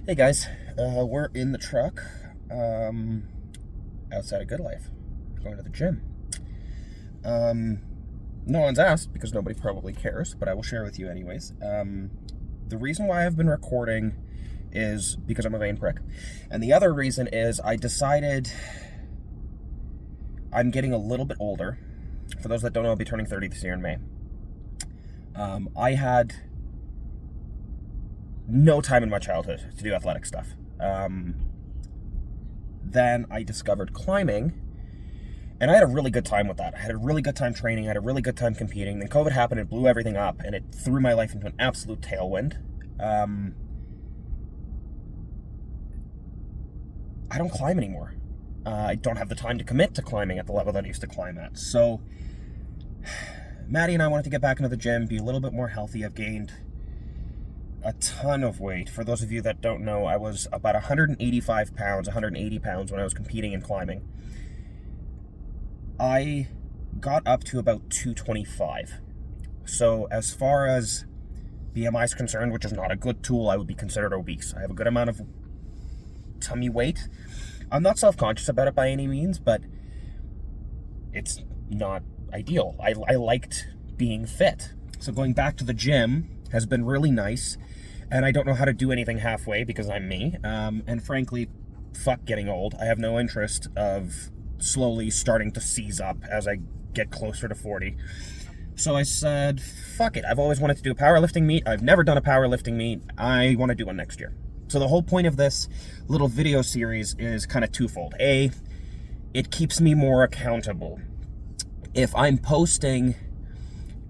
Hey guys, we're in the truck outside of Good Life, going to the gym. No one's asked because nobody probably cares, but I will share with you anyways. The reason why I've been recording is because I'm a vain prick. And the other reason is I decided I'm getting a little bit older. For those that don't know, I'll be turning 30 this year in May. I had no time in my childhood to do athletic stuff. Then I discovered climbing, and I had a really good time with that. I had a really good time training, I had a really good time competing. Then COVID happened, it blew everything up, and it threw my life into an absolute tailwind. I don't climb anymore. I don't have the time to commit to climbing at the level that I used to climb at. So, Maddie and I wanted to get back into the gym, be a little bit more healthy. I've gained a ton of weight. For those of you that don't know, I was about 185 pounds, 180 pounds when I was competing in climbing. I got up to about 225. So as far as BMI is concerned, which is not a good tool, I would be considered obese. I have a good amount of tummy weight. I'm not self-conscious about it by any means, but it's not ideal. I liked being fit. So going back to the gym has been really nice, and I don't know how to do anything halfway because I'm me. And frankly, fuck getting old. I have no interest of slowly starting to seize up as I get closer to 40. So I said, fuck it. I've always wanted to do a powerlifting meet. I've never done a powerlifting meet. I want to do one next year. So the whole point of this little video series is kind of twofold. A, it keeps me more accountable. If I'm posting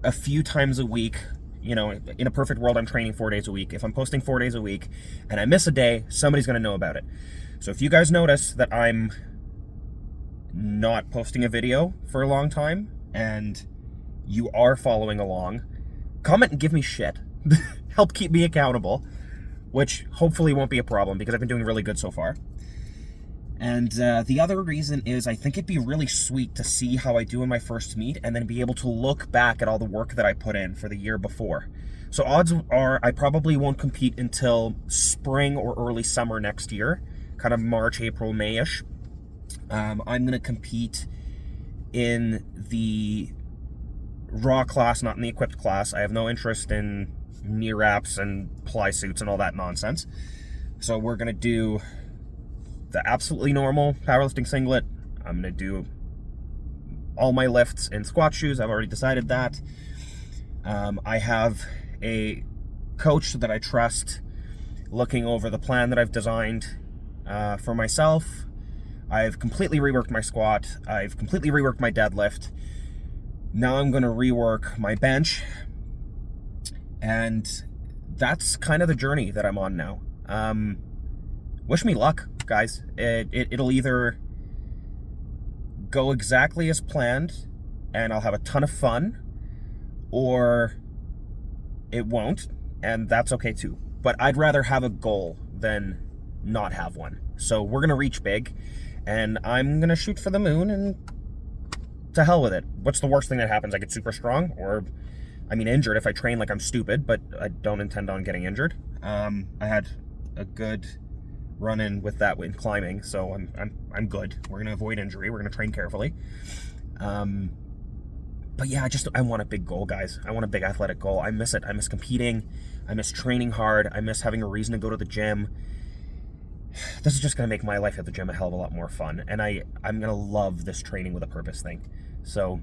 a few times a week, you know, in a perfect world, I'm training 4 days a week. If I'm posting 4 days a week and I miss a day, somebody's going to know about it. So if you guys notice that I'm not posting a video for a long time and you are following along, comment and give me shit. Help keep me accountable, which hopefully won't be a problem because I've been doing really good so far. And the other reason is I think it'd be really sweet to see how I do in my first meet and then be able to look back at all the work that I put in for the year before. So odds are I probably won't compete until spring or early summer next year, kind of March, April, May-ish. I'm going to compete in the raw class, not in the equipped class. I have no interest in knee wraps and ply suits and all that nonsense. So we're going to do the absolutely normal powerlifting singlet. I'm going to do all my lifts in squat shoes. I've already decided that. I have a coach that I trust looking over the plan that I've designed for myself. I've completely reworked my squat. I've completely reworked my deadlift. Now I'm going to rework my bench. And that's kind of the journey that I'm on now. Wish me luck, guys. It'll either go exactly as planned and I'll have a ton of fun, or it won't, and that's okay too. But I'd rather have a goal than not have one. So we're gonna reach big, and I'm gonna shoot for the moon, and to hell with it. What's the worst thing that happens? I get super strong, or injured if I train like I'm stupid, but I don't intend on getting injured. I had a good run-in with that in climbing, so I'm good. We're gonna avoid injury. We're gonna train carefully. But yeah, I want a big goal, guys. I want a big athletic goal. I miss it. I miss competing. I miss training hard. I miss having a reason to go to the gym. This is just gonna make my life at the gym a hell of a lot more fun, and I'm gonna love this training with a purpose thing. So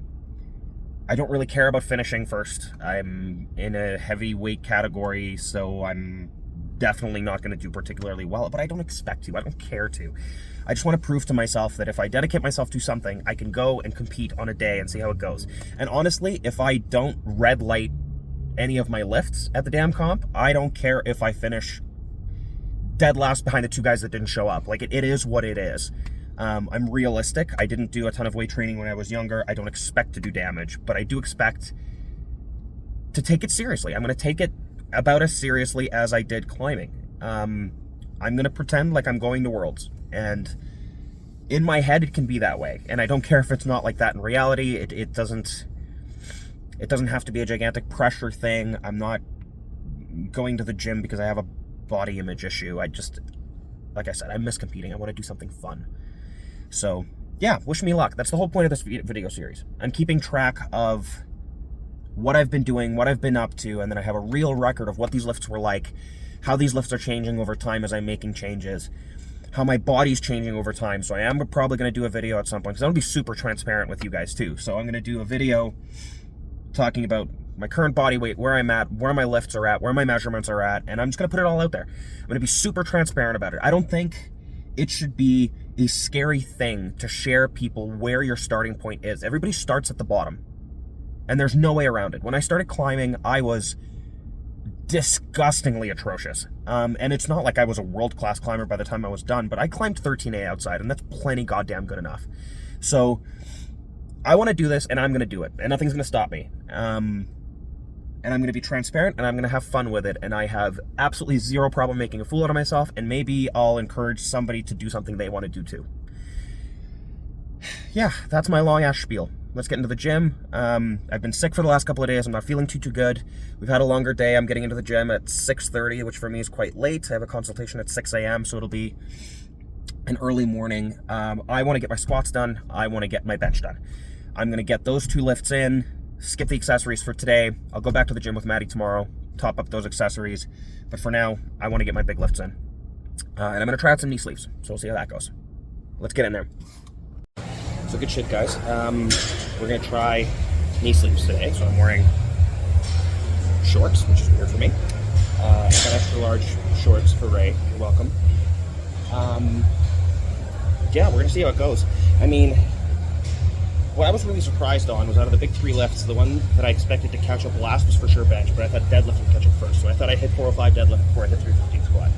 I don't really care about finishing first. I'm in a heavyweight category, so I'm definitely not going to do particularly well, but I don't expect to. I don't care to. I just want to prove to myself that if I dedicate myself to something, I can go and compete on a day and see how it goes. And honestly, if I don't red light any of my lifts at the damn comp, I don't care if I finish dead last behind the two guys that didn't show up. Like, it is what it is. I'm realistic. I didn't do a ton of weight training when I was younger. I don't expect to do damage, but I do expect to take it seriously. I'm going to take it about as seriously as I did climbing. I'm going to pretend like I'm going to Worlds, and in my head it can be that way, and I don't care if it's not like that in reality. It doesn't have to be a gigantic pressure thing. I'm not going to the gym because I have a body image issue. Like I said, I miss competing. I want to do something fun. So yeah, wish me luck. That's the whole point of this video series. I'm keeping track of what I've been doing, what I've been up to, and then I have a real record of what these lifts were like, how these lifts are changing over time as I'm making changes, how my body's changing over time. So I am probably going to do a video at some point, because I want to be super transparent with you guys too. So I'm going to do a video talking about my current body weight, where I'm at, where my lifts are at, where my measurements are at, and I'm just going to put it all out there. I'm going to be super transparent about it. I don't think it should be a scary thing to share people where your starting point is. Everybody starts at the bottom, and there's no way around it. When I started climbing, I was disgustingly atrocious. And it's not like I was a world-class climber by the time I was done, but I climbed 13A outside, and that's plenty goddamn good enough. So I want to do this, and I'm going to do it, and nothing's going to stop me. And I'm going to be transparent, and I'm going to have fun with it, and I have absolutely zero problem making a fool out of myself, and maybe I'll encourage somebody to do something they want to do too. Yeah, that's my long-ass spiel. Let's get into the gym. I've been sick for the last couple of days. I'm not feeling too good. We've had a longer day. I'm getting into the gym at 6:30, which for me is quite late. I have a consultation at 6 a.m., so it'll be an early morning. I want to get my squats done. I want to get my bench done. I'm going to get those 2 lifts in, skip the accessories for today. I'll go back to the gym with Maddie tomorrow, top up those accessories. But for now, I want to get my big lifts in. And I'm going to try out some knee sleeves, so we'll see how that goes. Let's get in there. So good shit, guys. We're going to try knee sleeves today. So I'm wearing shorts, which is weird for me. I've got extra large shorts for Ray. You're welcome. Yeah, we're going to see how it goes. I mean, what I was really surprised on was out of the big 3 lifts, the one that I expected to catch up last was for sure bench, but I thought deadlift would catch up first. So I thought I'd hit 405 deadlift before I hit 315 squat.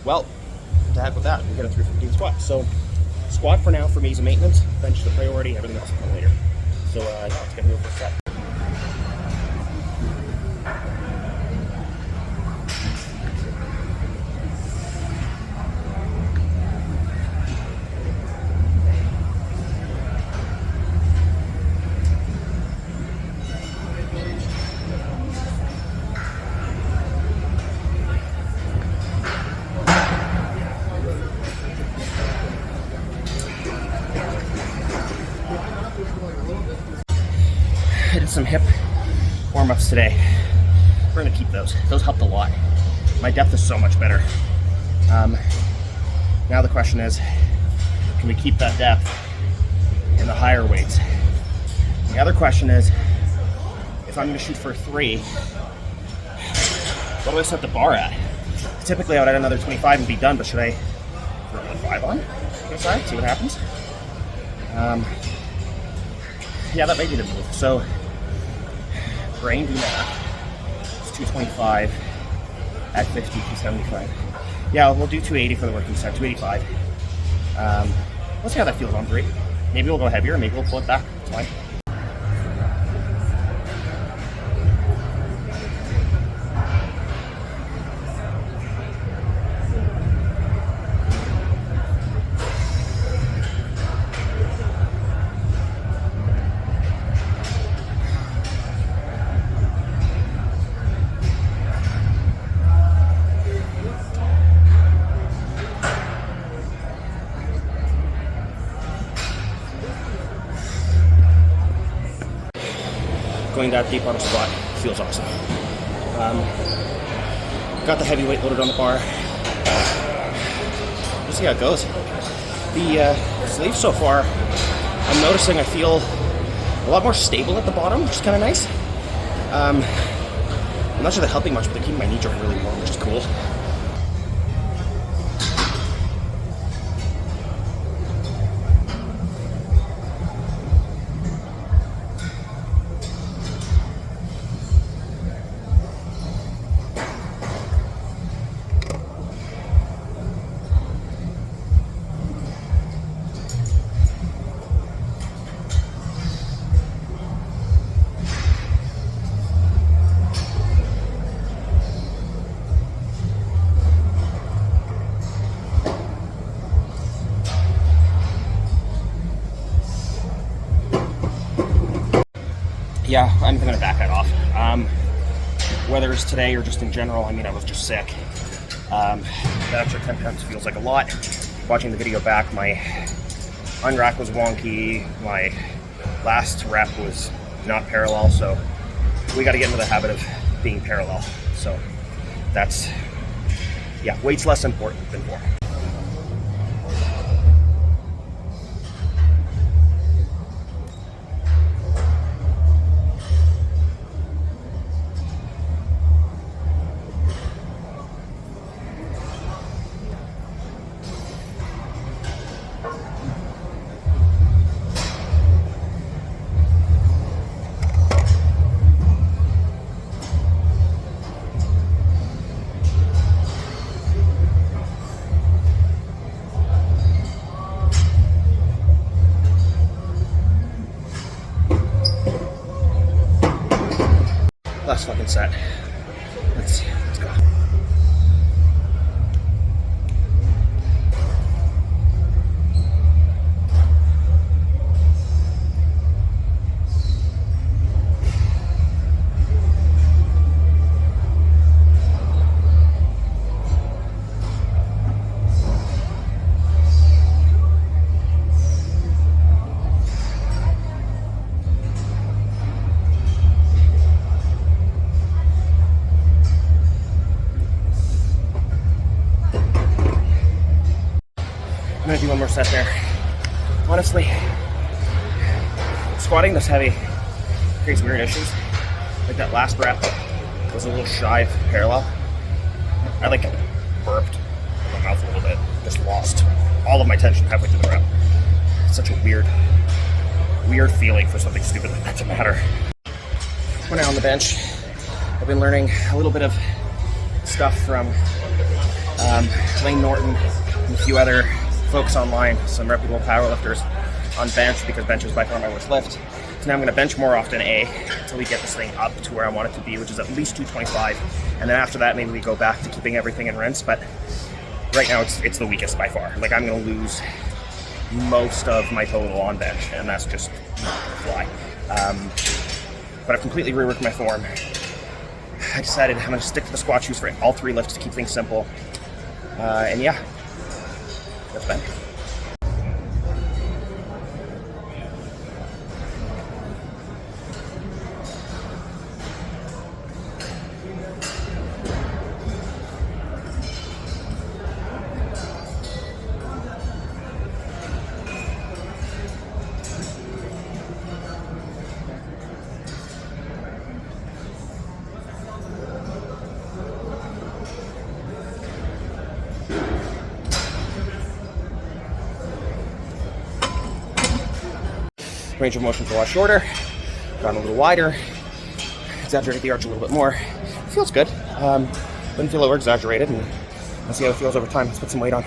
Well, to heck with that, we hit a 315 squat. So squat for now for me is a maintenance, bench is a priority, everything else will come later. So let's get into the first set. I did some hip warm-ups today. We're gonna keep those. Those helped a lot. My depth is so much better. Now the question is, can we keep that depth in the higher weights? The other question is, if I'm gonna shoot for 3, what do I set the bar at? Typically I would add another 25 and be done, but should I throw another 5 on the side, see what happens? Yeah, that may be the move. So, brain do math. It's 225 at 50 to 75. Yeah, we'll do 280 for the working set, 285. Let's see how that feels on 3. Maybe we'll go heavier, maybe we'll pull it back. It's fine. Going that deep on a squat feels awesome. Got the heavy weight loaded on the bar. We'll see how it goes. The sleeves so far, I'm noticing I feel a lot more stable at the bottom, which is kind of nice. I'm not sure they're helping much, but they're keeping my knee joint really warm, which is cool. Yeah, I'm gonna back that off. Whether it's today or just in general, I mean, I was just sick. That extra 10 pounds feels like a lot. Watching the video back, my unrack was wonky, my last rep was not parallel, so we got to get into the habit of being parallel. So that's, yeah, weight's less important than form. Last fucking set. Let's go. I'm gonna do one more set there. Honestly, squatting this heavy creates weird issues. Like that last rep was a little shy of parallel. I like burped in my mouth a little bit. Just lost all of my tension halfway through the rep. It's such a weird feeling for something stupid like that to matter. We're now on the bench. I've been learning a little bit of stuff from Lane Norton and a few other folks online, some reputable powerlifters on bench, because bench is by far my worst lift. So now I'm going to bench more often, until we get this thing up to where I want it to be, which is at least 225. And then after that, maybe we go back to keeping everything in rinse. But right now, it's the weakest by far. Like, I'm going to lose most of my total on bench, and that's just not going to fly. But I've completely reworked my form. I decided I'm going to stick to the squat shoes for all three lifts to keep things simple. And yeah. That's bench. Range of motion's a lot shorter, gone a little wider, exaggerate the arch a little bit more. It feels good. Didn't feel over exaggerated, and let's see how it feels over time. Let's put some weight on.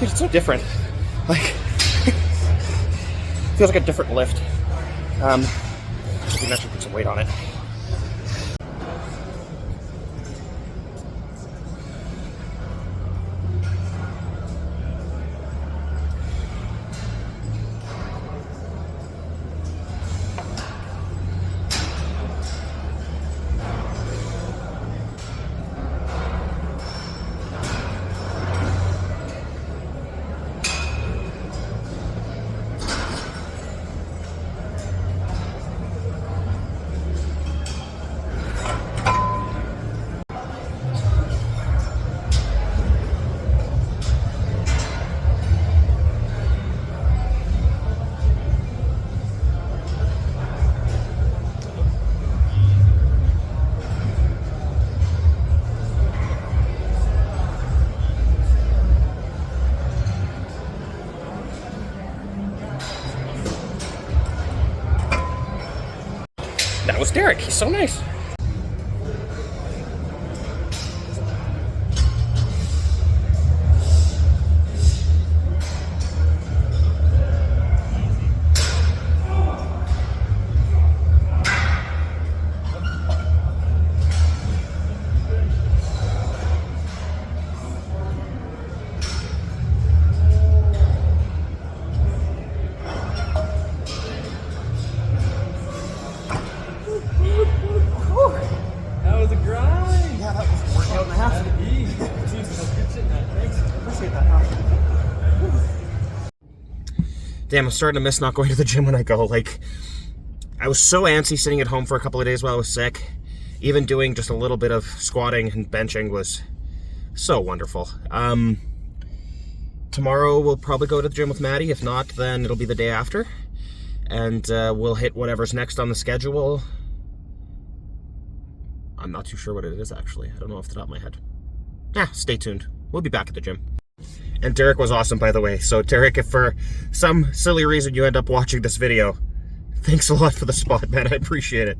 Dude, it's so different. Like, feels like a different lift. I think I should put some weight on it. That was Derek. He's so nice. appreciate that now. Damn, I'm starting to miss not going to the gym when I go. Like, I was so antsy sitting at home for a couple of days while I was sick. Even doing just a little bit of squatting and benching was so wonderful. Tomorrow we'll probably go to the gym with Maddie. If not, then it'll be the day after. And we'll hit whatever's next on the schedule. I'm not too sure what it is, actually. I don't know off the top of my head. Stay tuned. We'll be back at the gym. And Derek was awesome, by the way. So Derek, if for some silly reason you end up watching this video, thanks a lot for the spot, man. I appreciate it.